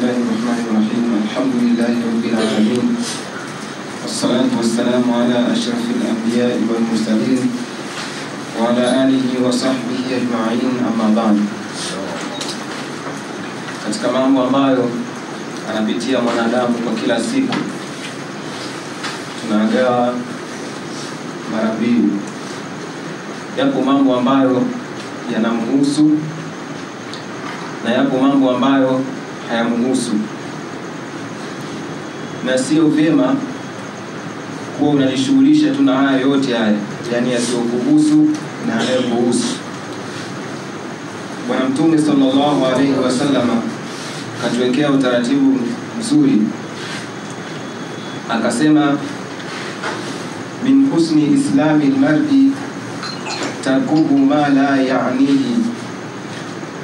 الله الرحمن الرحيم. الحمد لله رب العالمين، والصلاة والسلام على أشرف الأنبياء والمرسلين وعلى آله وصحبه أجمعين. أما بعد, katika mambo ambayo anapitia mwanadamu kwa kila siku, tunagawa mara mbili. Yapo mambo ambayo yanamhusu na yapo mambo ambayo hayamhusu, na sio vyema kuwa unajishughulisha tu na haya yote haya, yani yasiyokuhusu na yanayokuhusu. Bwana Mtume sallallahu alaihi wasallam katuwekea utaratibu mzuri, akasema min husni islami almar'i tarkuhu ma la ya'nihi.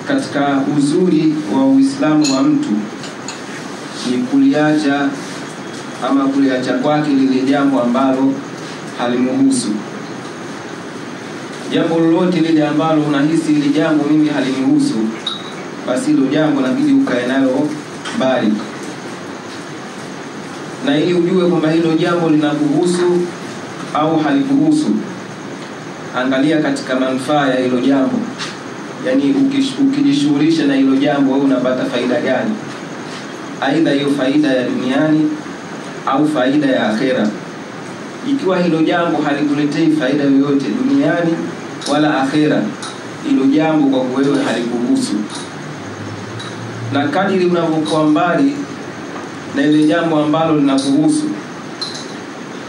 Katika uzuri wa Uislamu wa mtu ni kuliacha ama kuliacha kwake lile jambo ambalo halimuhusu. Jambo lolote lile ambalo unahisi ile jambo mimi halinihusu, basi hilo jambo inabidi ukae nalo mbali. Na ili ujue kwamba hilo jambo linakuhusu au halikuhusu, angalia katika manufaa ya hilo jambo. Yani ukijishughulisha na hilo jambo wewe unapata faida gani? Aidha hiyo faida ya duniani au faida ya akhera. Ikiwa hilo jambo halikuletei faida yoyote duniani wala akhera, hilo jambo kwa wewe halikuhusu. Na kadiri unavyokuwa mbali na ile jambo ambalo linakuhusu,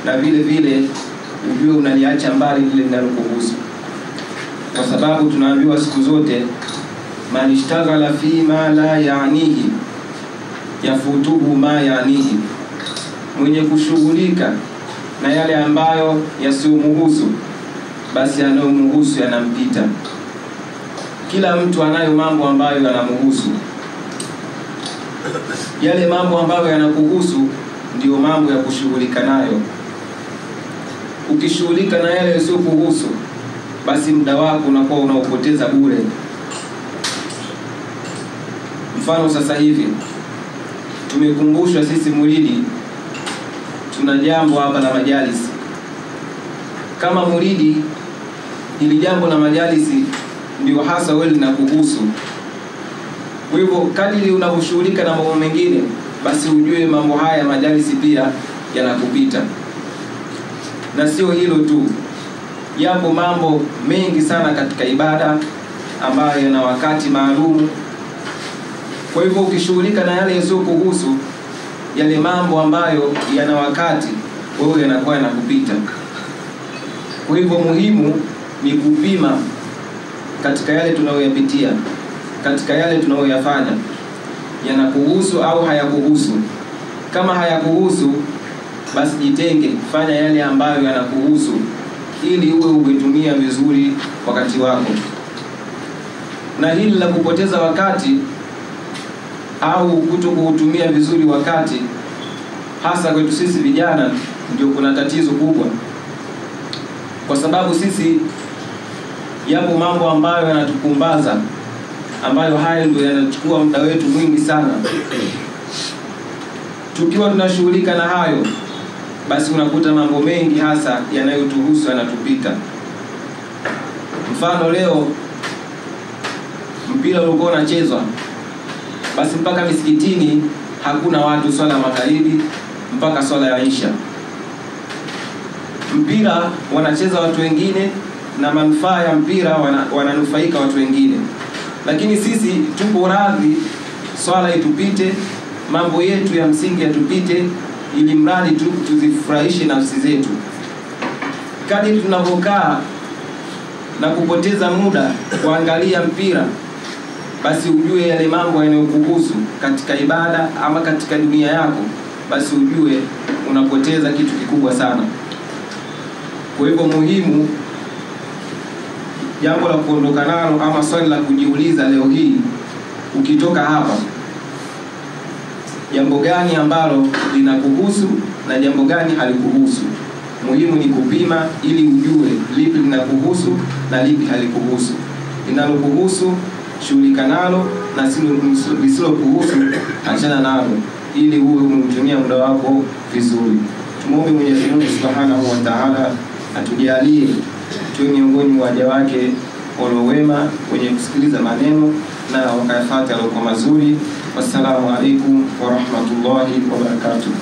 na vile vile ujue unaliacha mbali lile linalokuhusu. Kwa sababu tunaambiwa siku zote, man ishtaghala fi ma la ya'nihi yafutuhu ma ya'nihi. Mwenye kushughulika na yale ambayo yasiyomuhusu, basi yanayomhusu yanampita. Kila mtu anayo mambo ambayo yanamuhusu. Yale mambo ambayo yanakuhusu ndio mambo ya kushughulika nayo. Ukishughulika na yale yasiyokuhusu, basi muda wako unakuwa unaupoteza bure. Mfano, sasa hivi tumekumbushwa sisi muridi tuna jambo hapa la majalisi. Kama muridi, hili jambo la majalisi ndio hasa wewe linakuhusu. Kwa hivyo kadiri unavyoshughulika na mambo mengine, basi ujue mambo haya majalisi pia yanakupita. Na sio hilo tu, yapo mambo mengi sana katika ibada ambayo yana wakati maalum. Kwa hivyo ukishughulika na yale yasiyokuhusu, yale mambo ambayo yana wakati, wewe yanakuwa yanakupita. Kwa hivyo muhimu ni kupima katika yale tunayoyapitia, katika yale tunayoyafanya, yanakuhusu au hayakuhusu. Kama hayakuhusu, basi jitenge, fanya yale ambayo yanakuhusu, ili uwe umetumia vizuri wakati wako. Na hili la kupoteza wakati au kutokuutumia vizuri wakati, hasa kwetu sisi vijana, ndio kuna tatizo kubwa. Kwa sababu sisi, yapo mambo ambayo yanatukumbaza, ambayo hayo ndio yanachukua muda wetu mwingi sana. Tukiwa tunashughulika na hayo, basi unakuta mambo mengi hasa yanayotuhusu yanatupita. Mfano, leo mpira ulikuwa unachezwa, basi mpaka misikitini hakuna watu swala magharibi mpaka swala ya Isha. Mpira wanacheza watu wengine, na manufaa ya mpira wananufaika watu wengine. Lakini sisi tupo radhi swala itupite, mambo yetu ya msingi yatupite, ili mradi tu tuzifurahishe nafsi zetu. Kadiri tunavyokaa na kupoteza muda kuangalia mpira, basi ujue yale mambo yanayokuhusu katika ibada ama katika dunia yako, basi ujue unapoteza kitu kikubwa sana. Kwa hivyo muhimu, jambo la kuondoka nalo ama swali la kujiuliza leo hii, ukitoka hapa, jambo gani ambalo linakuhusu na jambo gani halikuhusu? Muhimu ni kupima ili ujue lipi linakuhusu na lipi halikuhusu. Linalokuhusu shughulika nalo, na lisilo kuhusu achana nalo, ili uwe umtumia muda wako vizuri. Tumuombe Mwenyezi Mungu Subhanahu wa Ta'ala atujalie tuwe miongoni mwa waja wake wema wenye kusikiliza maneno na wakayafuata yaliyo mazuri. Wassalamu alaikum wa rahmatullahi wa barakatuh.